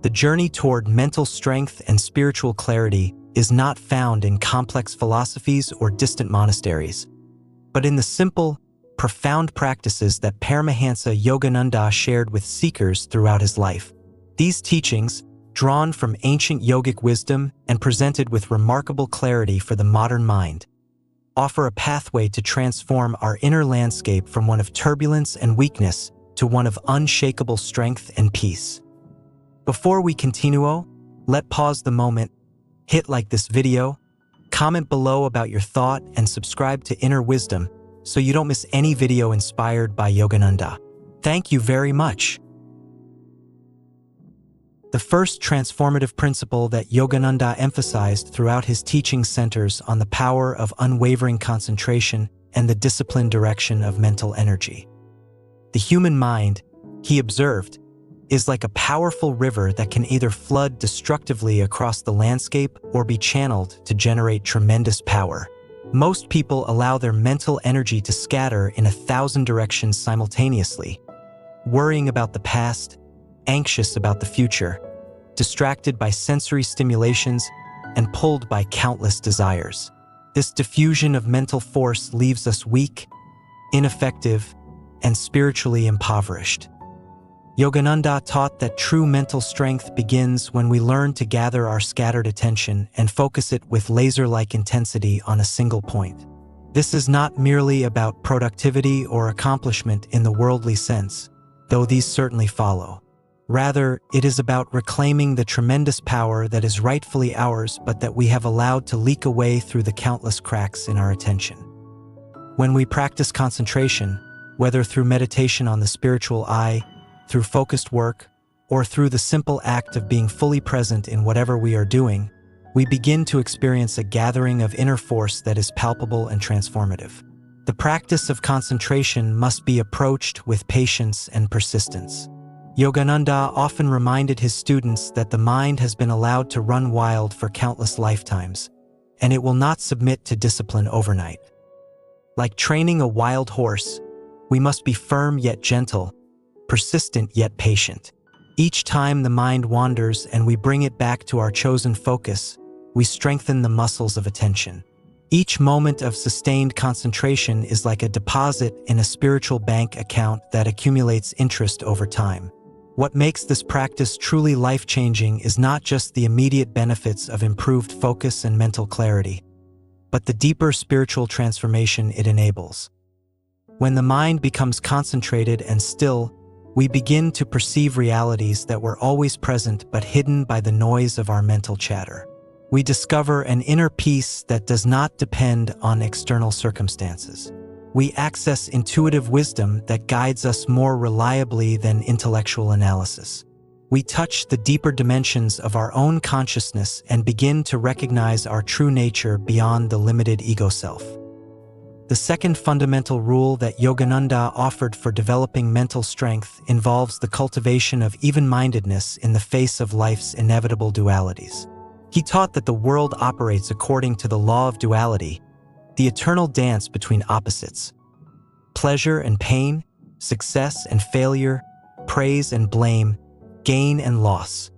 The journey toward mental strength and spiritual clarity is not found in complex philosophies or distant monasteries, but in the simple, profound practices that Paramahansa Yogananda shared with seekers throughout his life. These teachings, drawn from ancient yogic wisdom and presented with remarkable clarity for the modern mind, offer a pathway to transform our inner landscape from one of turbulence and weakness to one of unshakable strength and peace. Before we continue, let's pause the moment, hit like this video, comment below about your thought, and subscribe to Inner Wisdom so you don't miss any video inspired by Yogananda. Thank you very much. The first transformative principle that Yogananda emphasized throughout his teaching centers on the power of unwavering concentration and the disciplined direction of mental energy. The human mind, he observed, is like a powerful river that can either flood destructively across the landscape or be channeled to generate tremendous power. Most people allow their mental energy to scatter in 1,000 directions simultaneously, worrying about the past, anxious about the future, distracted by sensory stimulations, and pulled by countless desires. This diffusion of mental force leaves us weak, ineffective, and spiritually impoverished. Yogananda taught that true mental strength begins when we learn to gather our scattered attention and focus it with laser-like intensity on a single point. This is not merely about productivity or accomplishment in the worldly sense, though these certainly follow. Rather, it is about reclaiming the tremendous power that is rightfully ours but that we have allowed to leak away through the countless cracks in our attention. When we practice concentration, whether through meditation on the spiritual eye, through focused work, or through the simple act of being fully present in whatever we are doing, we begin to experience a gathering of inner force that is palpable and transformative. The practice of concentration must be approached with patience and persistence. Yogananda often reminded his students that the mind has been allowed to run wild for countless lifetimes, and it will not submit to discipline overnight. Like training a wild horse, we must be firm yet gentle, persistent yet patient. Each time the mind wanders and we bring it back to our chosen focus, we strengthen the muscles of attention. Each moment of sustained concentration is like a deposit in a spiritual bank account that accumulates interest over time. What makes this practice truly life-changing is not just the immediate benefits of improved focus and mental clarity, but the deeper spiritual transformation it enables. When the mind becomes concentrated and still, we begin to perceive realities that were always present but hidden by the noise of our mental chatter. We discover an inner peace that does not depend on external circumstances. We access intuitive wisdom that guides us more reliably than intellectual analysis. We touch the deeper dimensions of our own consciousness and begin to recognize our true nature beyond the limited ego self. The second fundamental rule that Yogananda offered for developing mental strength involves the cultivation of even-mindedness in the face of life's inevitable dualities. He taught that the world operates according to the law of duality, the eternal dance between opposites. Pleasure and pain, success and failure, praise and blame, gain and loss.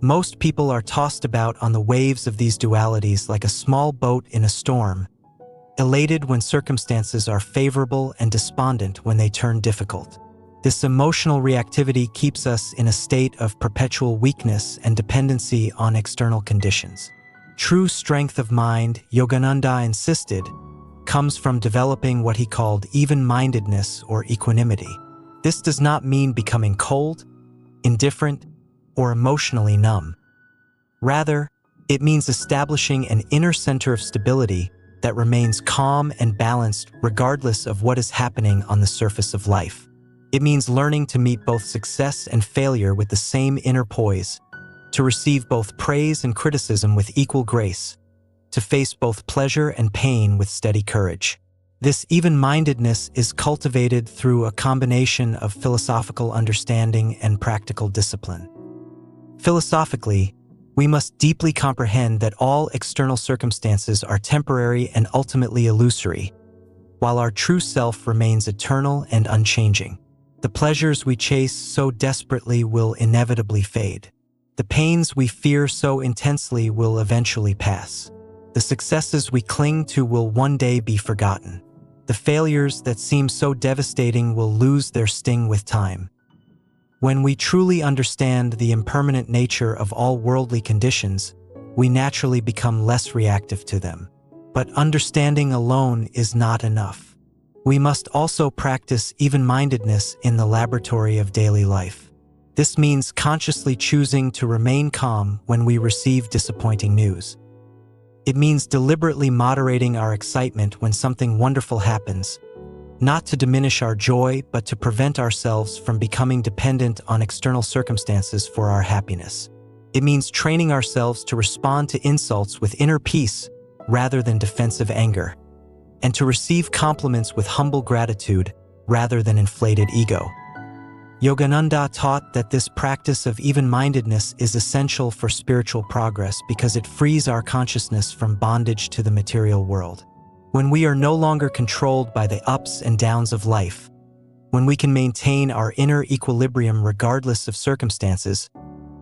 Most people are tossed about on the waves of these dualities like a small boat in a storm, elated when circumstances are favorable and despondent when they turn difficult. This emotional reactivity keeps us in a state of perpetual weakness and dependency on external conditions. True strength of mind, Yogananda insisted, comes from developing what he called even-mindedness or equanimity. This does not mean becoming cold, indifferent, or emotionally numb. Rather, it means establishing an inner center of stability that remains calm and balanced regardless of what is happening on the surface of life. It means learning to meet both success and failure with the same inner poise, to receive both praise and criticism with equal grace, to face both pleasure and pain with steady courage. This even-mindedness is cultivated through a combination of philosophical understanding and practical discipline. Philosophically, we must deeply comprehend that all external circumstances are temporary and ultimately illusory, while our true self remains eternal and unchanging. The pleasures we chase so desperately will inevitably fade. The pains we fear so intensely will eventually pass. The successes we cling to will one day be forgotten. The failures that seem so devastating will lose their sting with time. When we truly understand the impermanent nature of all worldly conditions, we naturally become less reactive to them. But understanding alone is not enough. We must also practice even-mindedness in the laboratory of daily life. This means consciously choosing to remain calm when we receive disappointing news. It means deliberately moderating our excitement when something wonderful happens, not to diminish our joy, but to prevent ourselves from becoming dependent on external circumstances for our happiness. It means training ourselves to respond to insults with inner peace rather than defensive anger, and to receive compliments with humble gratitude rather than inflated ego. Yogananda taught that this practice of even-mindedness is essential for spiritual progress because it frees our consciousness from bondage to the material world. When we are no longer controlled by the ups and downs of life, when we can maintain our inner equilibrium regardless of circumstances,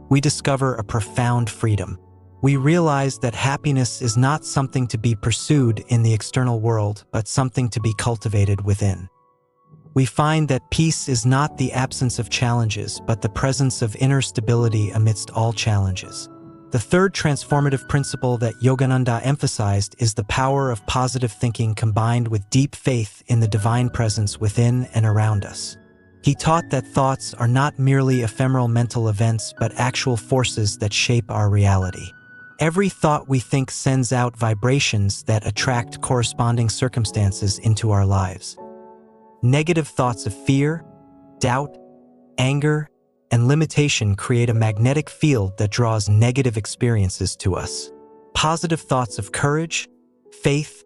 we discover a profound freedom. We realize that happiness is not something to be pursued in the external world, but something to be cultivated within. We find that peace is not the absence of challenges, but the presence of inner stability amidst all challenges. The third transformative principle that Yogananda emphasized is the power of positive thinking combined with deep faith in the divine presence within and around us. He taught that thoughts are not merely ephemeral mental events, but actual forces that shape our reality. Every thought we think sends out vibrations that attract corresponding circumstances into our lives. Negative thoughts of fear, doubt, anger, and limitation create a magnetic field that draws negative experiences to us. Positive thoughts of courage, faith,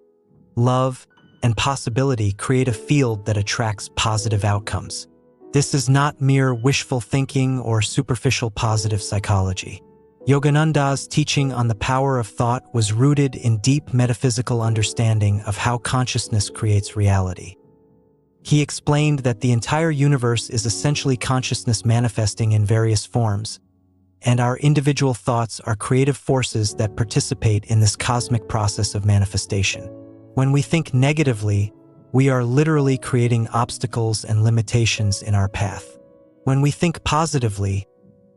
love, and possibility create a field that attracts positive outcomes. This is not mere wishful thinking or superficial positive psychology. Yogananda's teaching on the power of thought was rooted in deep metaphysical understanding of how consciousness creates reality. He explained that the entire universe is essentially consciousness manifesting in various forms, and our individual thoughts are creative forces that participate in this cosmic process of manifestation. When we think negatively, we are literally creating obstacles and limitations in our path. When we think positively,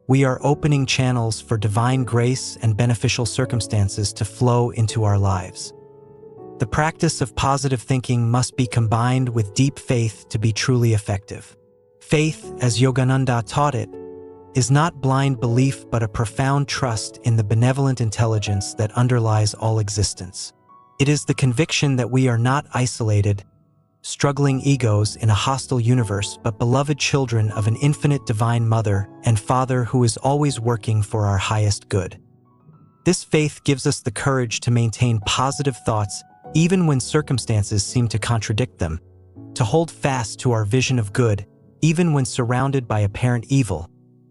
we are opening channels for divine grace and beneficial circumstances to flow into our lives. The practice of positive thinking must be combined with deep faith to be truly effective. Faith, as Yogananda taught it, is not blind belief but a profound trust in the benevolent intelligence that underlies all existence. It is the conviction that we are not isolated, struggling egos in a hostile universe, but beloved children of an infinite divine Mother and Father who is always working for our highest good. This faith gives us the courage to maintain positive thoughts even when circumstances seem to contradict them, to hold fast to our vision of good even when surrounded by apparent evil,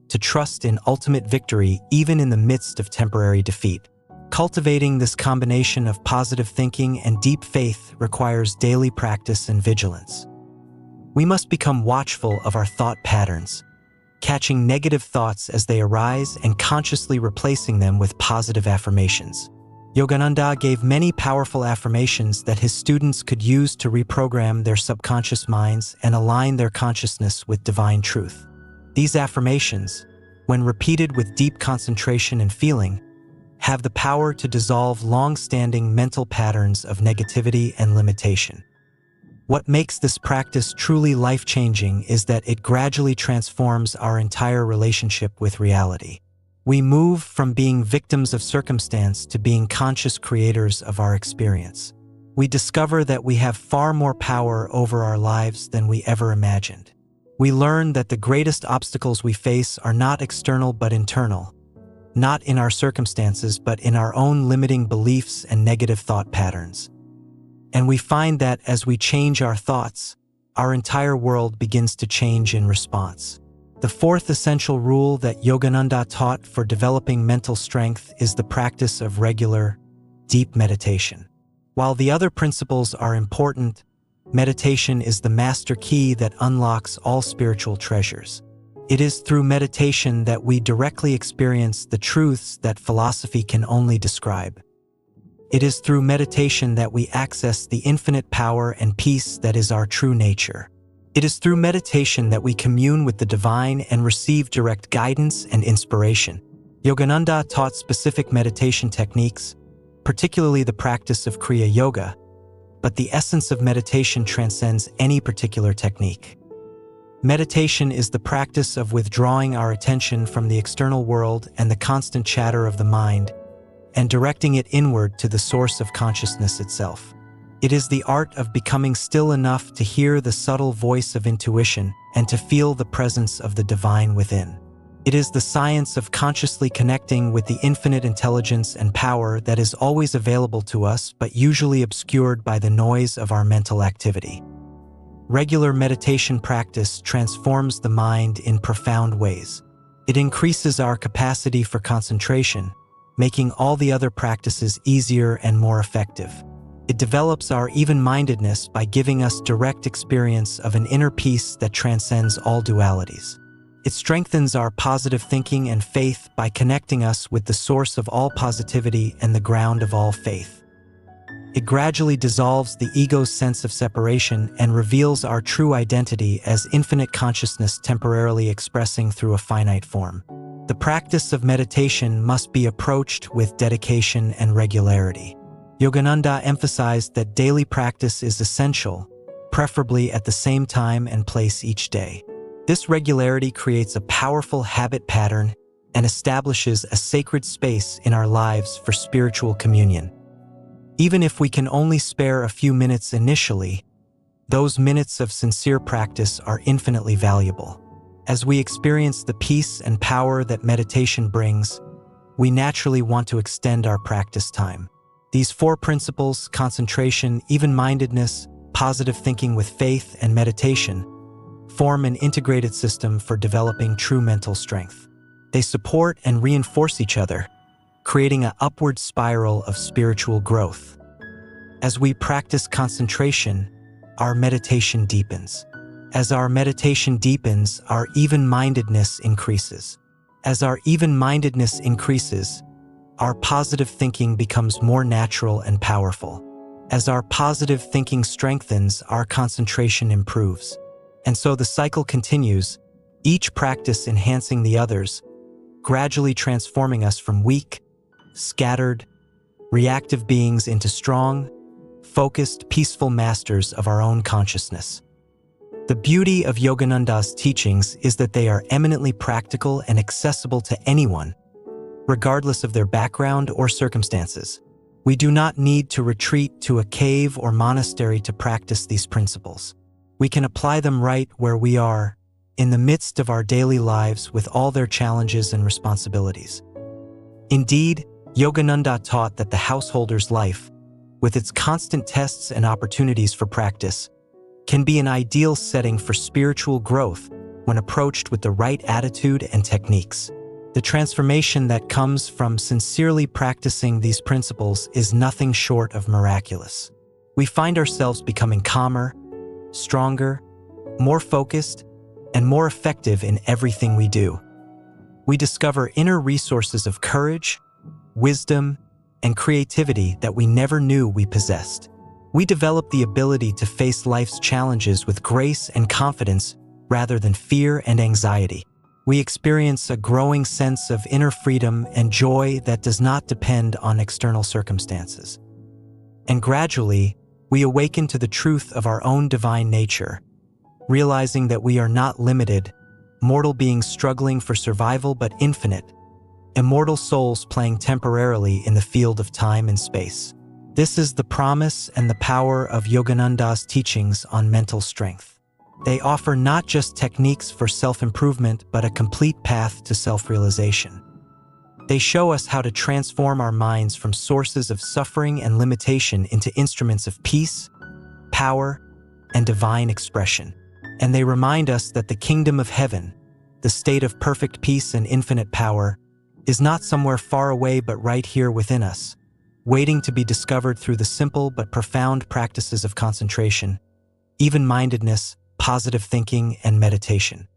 to trust in ultimate victory even in the midst of temporary defeat. Cultivating this combination of positive thinking and deep faith requires daily practice and vigilance. We must become watchful of our thought patterns, catching negative thoughts as they arise and consciously replacing them with positive affirmations. Yogananda gave many powerful affirmations that his students could use to reprogram their subconscious minds and align their consciousness with divine truth. These affirmations, when repeated with deep concentration and feeling, have the power to dissolve long-standing mental patterns of negativity and limitation. What makes this practice truly life-changing is that it gradually transforms our entire relationship with reality. We move from being victims of circumstance to being conscious creators of our experience. We discover that we have far more power over our lives than we ever imagined. We learn that the greatest obstacles we face are not external but internal, not in our circumstances but in our own limiting beliefs and negative thought patterns. And we find that as we change our thoughts, our entire world begins to change in response. The fourth essential rule that Yogananda taught for developing mental strength is the practice of regular, deep meditation. While the other principles are important, meditation is the master key that unlocks all spiritual treasures. It is through meditation that we directly experience the truths that philosophy can only describe. It is through meditation that we access the infinite power and peace that is our true nature. It is through meditation that we commune with the divine and receive direct guidance and inspiration. Yogananda taught specific meditation techniques, particularly the practice of Kriya Yoga, but the essence of meditation transcends any particular technique. Meditation is the practice of withdrawing our attention from the external world and the constant chatter of the mind, and directing it inward to the source of consciousness itself. It is the art of becoming still enough to hear the subtle voice of intuition and to feel the presence of the divine within. It is the science of consciously connecting with the infinite intelligence and power that is always available to us but usually obscured by the noise of our mental activity. Regular meditation practice transforms the mind in profound ways. It increases our capacity for concentration, making all the other practices easier and more effective. It develops our even-mindedness by giving us direct experience of an inner peace that transcends all dualities. It strengthens our positive thinking and faith by connecting us with the source of all positivity and the ground of all faith. It gradually dissolves the ego's sense of separation and reveals our true identity as infinite consciousness temporarily expressing through a finite form. The practice of meditation must be approached with dedication and regularity. Yogananda emphasized that daily practice is essential, preferably at the same time and place each day. This regularity creates a powerful habit pattern and establishes a sacred space in our lives for spiritual communion. Even if we can only spare a few minutes initially, those minutes of sincere practice are infinitely valuable. As we experience the peace and power that meditation brings, we naturally want to extend our practice time. These 4 principles, concentration, even-mindedness, positive thinking with faith, and meditation, form an integrated system for developing true mental strength. They support and reinforce each other, creating an upward spiral of spiritual growth. As we practice concentration, our meditation deepens. As our meditation deepens, our even-mindedness increases. As our even-mindedness increases, our positive thinking becomes more natural and powerful. As our positive thinking strengthens, our concentration improves. And so the cycle continues, each practice enhancing the others, gradually transforming us from weak, scattered, reactive beings into strong, focused, peaceful masters of our own consciousness. The beauty of Yogananda's teachings is that they are eminently practical and accessible to anyone, regardless of their background or circumstances. We do not need to retreat to a cave or monastery to practice these principles. We can apply them right where we are, in the midst of our daily lives with all their challenges and responsibilities. Indeed, Yogananda taught that the householder's life, with its constant tests and opportunities for practice, can be an ideal setting for spiritual growth when approached with the right attitude and techniques. The transformation that comes from sincerely practicing these principles is nothing short of miraculous. We find ourselves becoming calmer, stronger, more focused, and more effective in everything we do. We discover inner resources of courage, wisdom, and creativity that we never knew we possessed. We develop the ability to face life's challenges with grace and confidence rather than fear and anxiety. We experience a growing sense of inner freedom and joy that does not depend on external circumstances. And gradually, we awaken to the truth of our own divine nature, realizing that we are not limited, mortal beings struggling for survival but infinite, immortal souls playing temporarily in the field of time and space. This is the promise and the power of Yogananda's teachings on mental strength. They offer not just techniques for self-improvement, but a complete path to self-realization. They show us how to transform our minds from sources of suffering and limitation into instruments of peace, power, and divine expression. And they remind us that the kingdom of heaven, the state of perfect peace and infinite power, is not somewhere far away but right here within us, waiting to be discovered through the simple but profound practices of concentration, even-mindedness, positive thinking, and meditation.